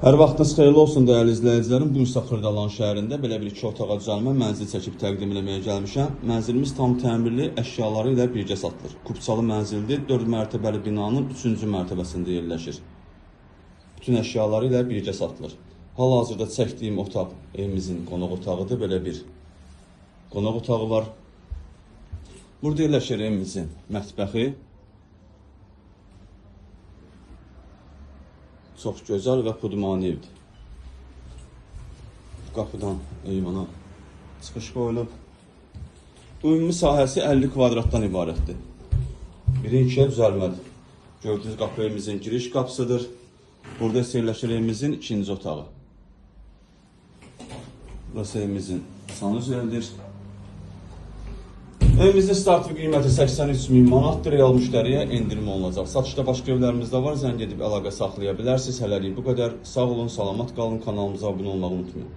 Hər vaxtınız xeyirli olsun dəyərli izləyicilərim. Bu isə Xırdalan şəhərində belə bir 2 otağa düzəlmə mənzil çəkib təqdim eləməyə gəlmişəm. Mənzilimiz tam təmirli əşyaları ilə birgə satılır. Kubçalı mənzildir, 4 mərtəbəli binanın 3-cü mərtəbəsində yerləşir. Bütün əşyaları ilə birgə satılır. Hal-hazırda çəkdiyim otaq evimizin qonaq otağıdır. Belə bir qonaq otağı var. Burada yerləşir evimizin mətbəxi. Çox gözəl və pudmani evdir. Qapıdan eyvana çıxış qoyulub. Ümumi sahəsi 50 kvadratdan ibarətdir. Biri 2-yə düzəlmədir. Gördüyünüz qapı evimizin giriş qapısıdır. Burada isə yerləşir evimizin ikinci otağı. Burası evimizin sanuzelidir. Evimizin startı qiyməti 83.000 manatdır. Real müştəriyə endirim olunacaq. Satışda başqa evlərimiz də var. Zəng edib əlaqə saxlaya bilərsiniz. Hələlik bu qədər. Sağ olun, salamat qalın. Kanalımıza abunə olmağı unutmayın.